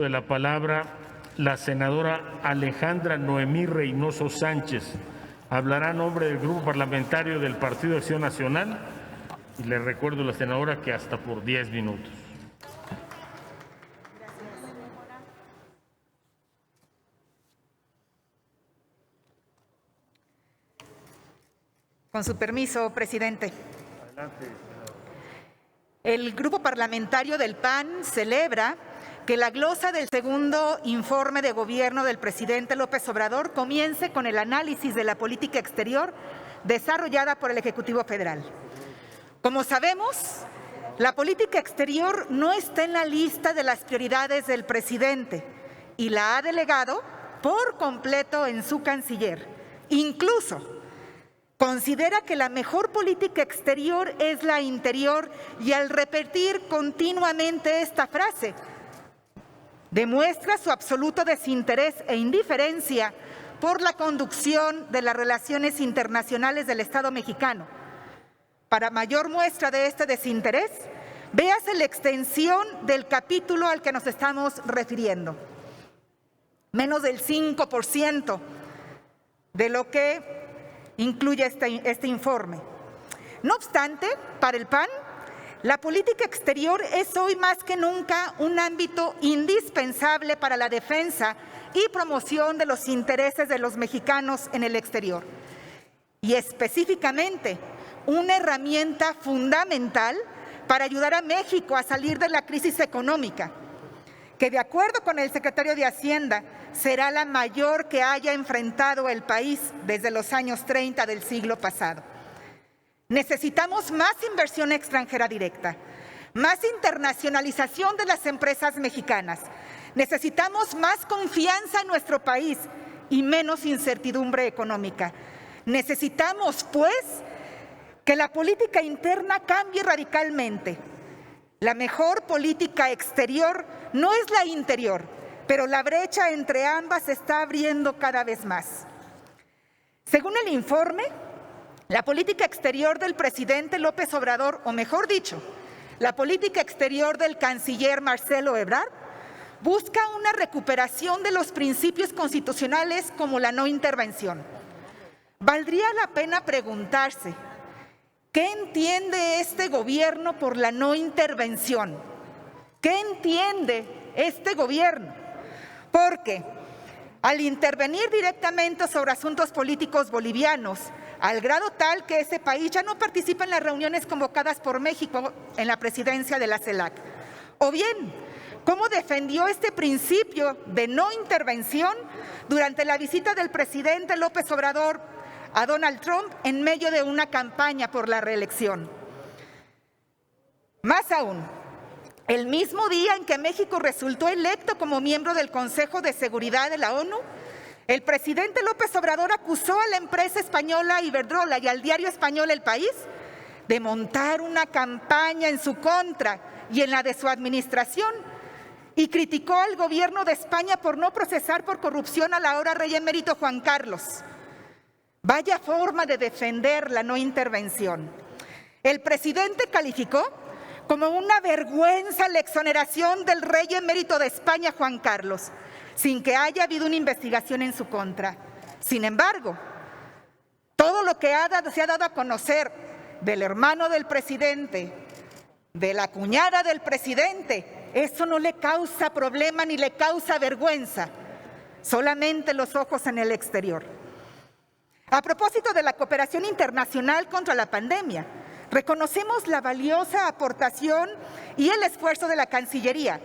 De la palabra la senadora Alejandra Noemí Reynoso Sánchez. Hablará a nombre del Grupo Parlamentario del Partido de Acción Nacional y le recuerdo a la senadora que hasta por 10 minutos. Con su permiso, presidente. Adelante. El Grupo Parlamentario del PAN celebra que la glosa del segundo informe de gobierno del presidente López Obrador comience con el análisis de la política exterior desarrollada por el Ejecutivo Federal. Como sabemos, la política exterior no está en la lista de las prioridades del presidente y la ha delegado por completo en su canciller. Incluso considera que la mejor política exterior es la interior y al repetir continuamente esta frase, demuestra su absoluto desinterés e indiferencia por la conducción de las relaciones internacionales del Estado mexicano. Para mayor muestra de este desinterés, véase la extensión del capítulo al que nos estamos refiriendo. Menos del 5% de lo que incluye este informe. No obstante, para el PAN, la política exterior es hoy más que nunca un ámbito indispensable para la defensa y promoción de los intereses de los mexicanos en el exterior. Y específicamente, una herramienta fundamental para ayudar a México a salir de la crisis económica, que de acuerdo con el secretario de Hacienda, será la mayor que haya enfrentado el país desde los años 30 del siglo pasado. Necesitamos más inversión extranjera directa, más internacionalización de las empresas mexicanas. Necesitamos más confianza en nuestro país y menos incertidumbre económica. Necesitamos, pues, que la política interna cambie radicalmente. La mejor política exterior no es la interior, pero la brecha entre ambas se está abriendo cada vez más. Según el informe, la política exterior del presidente López Obrador, o mejor dicho, la política exterior del canciller Marcelo Ebrard, busca una recuperación de los principios constitucionales como la no intervención. Valdría la pena preguntarse, ¿qué entiende este gobierno por la no intervención? ¿Qué entiende este gobierno? Porque al intervenir directamente sobre asuntos políticos bolivianos, al grado tal que ese país ya no participa en las reuniones convocadas por México en la presidencia de la CELAC. O bien, ¿cómo defendió este principio de no intervención durante la visita del presidente López Obrador a Donald Trump en medio de una campaña por la reelección? Más aún, el mismo día en que México resultó electo como miembro del Consejo de Seguridad de la ONU, el presidente López Obrador acusó a la empresa española Iberdrola y al diario español El País de montar una campaña en su contra y en la de su administración y criticó al gobierno de España por no procesar por corrupción al ahora rey emérito Juan Carlos. Vaya forma de defender la no intervención. El presidente calificó como una vergüenza la exoneración del rey emérito de España Juan Carlos, sin que haya habido una investigación en su contra. Sin embargo, todo lo que se ha dado a conocer del hermano del presidente, de la cuñada del presidente, eso no le causa problema ni le causa vergüenza, solamente los ojos en el exterior. A propósito de la cooperación internacional contra la pandemia, reconocemos la valiosa aportación y el esfuerzo de la Cancillería,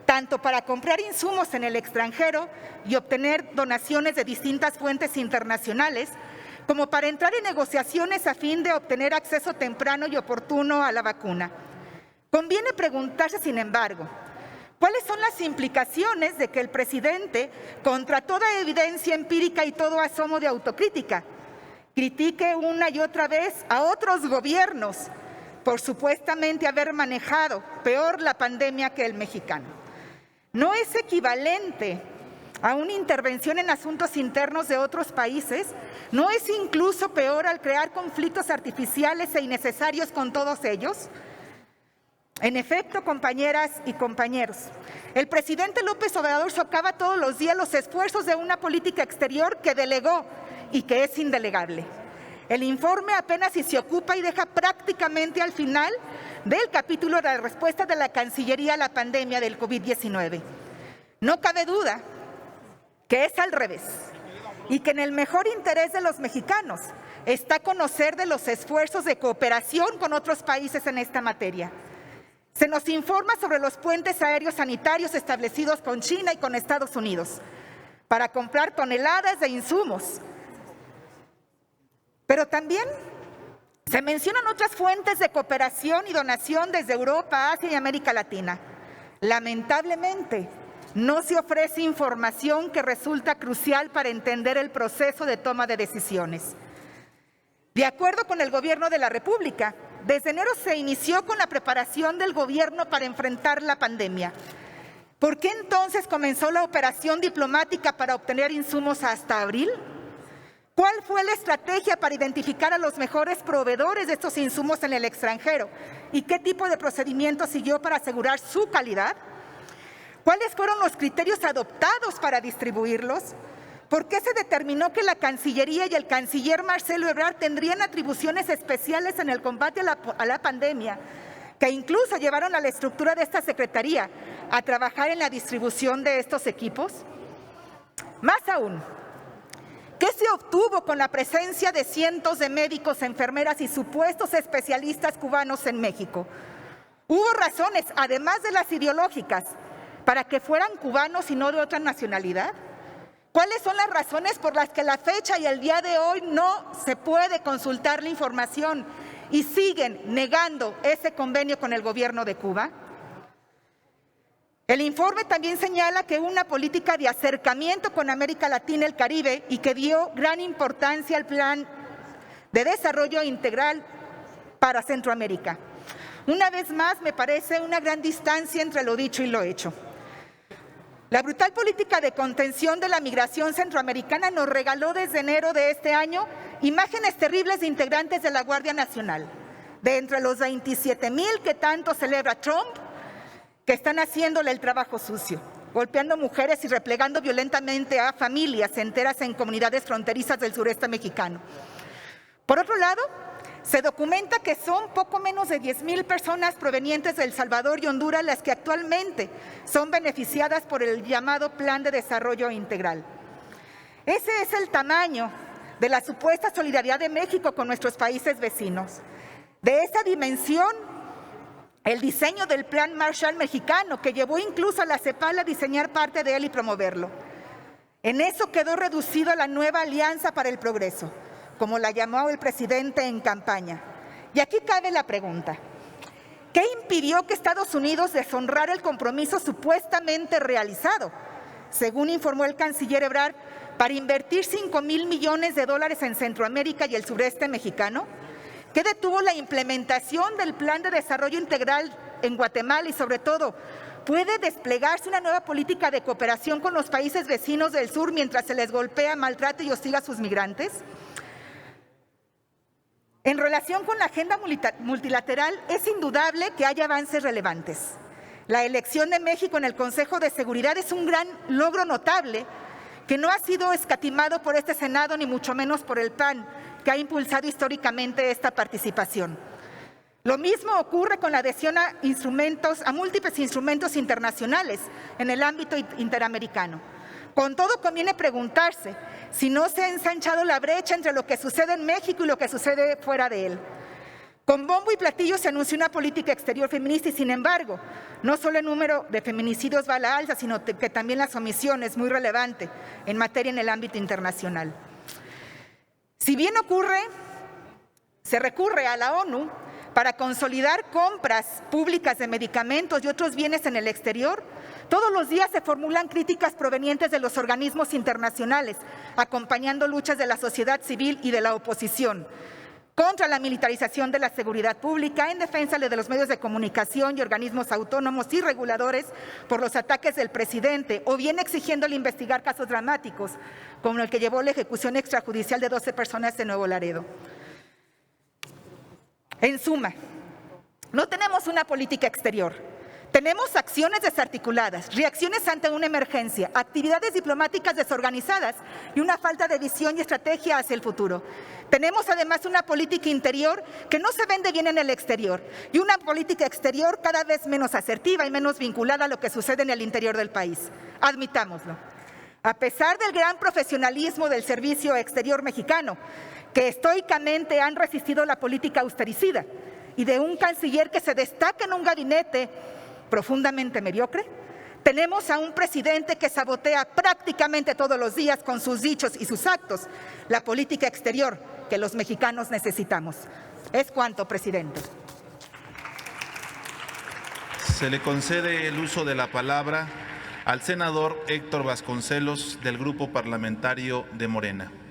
tanto para comprar insumos en el extranjero y obtener donaciones de distintas fuentes internacionales, como para entrar en negociaciones a fin de obtener acceso temprano y oportuno a la vacuna. Conviene preguntarse, sin embargo, ¿cuáles son las implicaciones de que el presidente, contra toda evidencia empírica y todo asomo de autocrítica, critique una y otra vez a otros gobiernos por supuestamente haber manejado peor la pandemia que el mexicano? ¿No es equivalente a una intervención en asuntos internos de otros países? ¿No es incluso peor al crear conflictos artificiales e innecesarios con todos ellos? En efecto, compañeras y compañeros, el presidente López Obrador socava todos los días los esfuerzos de una política exterior que delegó y que es indelegable. El informe apenas si se ocupa y deja prácticamente al final del capítulo de la respuesta de la Cancillería a la pandemia del COVID-19. No cabe duda que es al revés y que en el mejor interés de los mexicanos está conocer de los esfuerzos de cooperación con otros países en esta materia. Se nos informa sobre los puentes aéreos sanitarios establecidos con China y con Estados Unidos para comprar toneladas de insumos. Pero también se mencionan otras fuentes de cooperación y donación desde Europa, Asia y América Latina. Lamentablemente, no se ofrece información que resulta crucial para entender el proceso de toma de decisiones. De acuerdo con el Gobierno de la República, desde enero se inició con la preparación del gobierno para enfrentar la pandemia. ¿Por qué entonces comenzó la operación diplomática para obtener insumos hasta abril? ¿Cuál fue la estrategia para identificar a los mejores proveedores de estos insumos en el extranjero? ¿Y qué tipo de procedimiento siguió para asegurar su calidad? ¿Cuáles fueron los criterios adoptados para distribuirlos? ¿Por qué se determinó que la Cancillería y el canciller Marcelo Ebrard tendrían atribuciones especiales en el combate a la pandemia, que incluso llevaron a la estructura de esta secretaría a trabajar en la distribución de estos equipos? Más aún, ¿qué se obtuvo con la presencia de cientos de médicos, enfermeras y supuestos especialistas cubanos en México? ¿Hubo razones, además de las ideológicas, para que fueran cubanos y no de otra nacionalidad? ¿Cuáles son las razones por las que a la fecha y el día de hoy no se puede consultar la información y siguen negando ese convenio con el gobierno de Cuba? El informe también señala que una política de acercamiento con América Latina y el Caribe y que dio gran importancia al Plan de Desarrollo Integral para Centroamérica. Una vez más, me parece una gran distancia entre lo dicho y lo hecho. La brutal política de contención de la migración centroamericana nos regaló desde enero de este año imágenes terribles de integrantes de la Guardia Nacional. De entre los 27,000 que tanto celebra Trump, que están haciéndole el trabajo sucio, golpeando mujeres y replegando violentamente a familias enteras en comunidades fronterizas del sureste mexicano. Por otro lado, se documenta que son poco menos de 10,000 personas provenientes de El Salvador y Honduras las que actualmente son beneficiadas por el llamado Plan de Desarrollo Integral. Ese es el tamaño de la supuesta solidaridad de México con nuestros países vecinos. De esa dimensión, el diseño del Plan Marshall mexicano, que llevó incluso a la CEPAL a diseñar parte de él y promoverlo. En eso quedó reducido la nueva Alianza para el Progreso, como la llamó el presidente en campaña. Y aquí cabe la pregunta: ¿qué impidió que Estados Unidos deshonrara el compromiso supuestamente realizado, según informó el canciller Ebrard, para invertir $5,000 millones en Centroamérica y el sureste mexicano? ¿Qué detuvo la implementación del Plan de Desarrollo Integral en Guatemala y, sobre todo, puede desplegarse una nueva política de cooperación con los países vecinos del sur mientras se les golpea, maltrata y hostiga a sus migrantes? En relación con la agenda multilateral, es indudable que hay avances relevantes. La elección de México en el Consejo de Seguridad es un gran logro notable que no ha sido escatimado por este Senado ni mucho menos por el PAN, que ha impulsado históricamente esta participación. Lo mismo ocurre con la adhesión a múltiples instrumentos internacionales en el ámbito interamericano. Con todo, conviene preguntarse si no se ha ensanchado la brecha entre lo que sucede en México y lo que sucede fuera de él. Con bombo y platillo se anunció una política exterior feminista y, sin embargo, no solo el número de feminicidios va a la alza, sino que también la omisión es muy relevante en materia en el ámbito internacional. Si bien se recurre a la ONU para consolidar compras públicas de medicamentos y otros bienes en el exterior, todos los días se formulan críticas provenientes de los organismos internacionales, acompañando luchas de la sociedad civil y de la oposición contra la militarización de la seguridad pública, en defensa de los medios de comunicación y organismos autónomos y reguladores por los ataques del presidente, o bien exigiéndole investigar casos dramáticos, como el que llevó a la ejecución extrajudicial de 12 personas en Nuevo Laredo. En suma, No tenemos una política exterior. Tenemos acciones desarticuladas, reacciones ante una emergencia, actividades diplomáticas desorganizadas y una falta de visión y estrategia hacia el futuro. Tenemos además una política interior que no se vende bien en el exterior y una política exterior cada vez menos asertiva y menos vinculada a lo que sucede en el interior del país. Admitámoslo. A pesar del gran profesionalismo del Servicio Exterior mexicano, que estoicamente han resistido la política austericida, y de un canciller que se destaca en un gabinete profundamente mediocre, tenemos a un presidente que sabotea prácticamente todos los días con sus dichos y sus actos la política exterior que los mexicanos necesitamos. Es cuanto, presidente. Se le concede el uso de la palabra al senador Héctor Vasconcelos, del Grupo Parlamentario de Morena.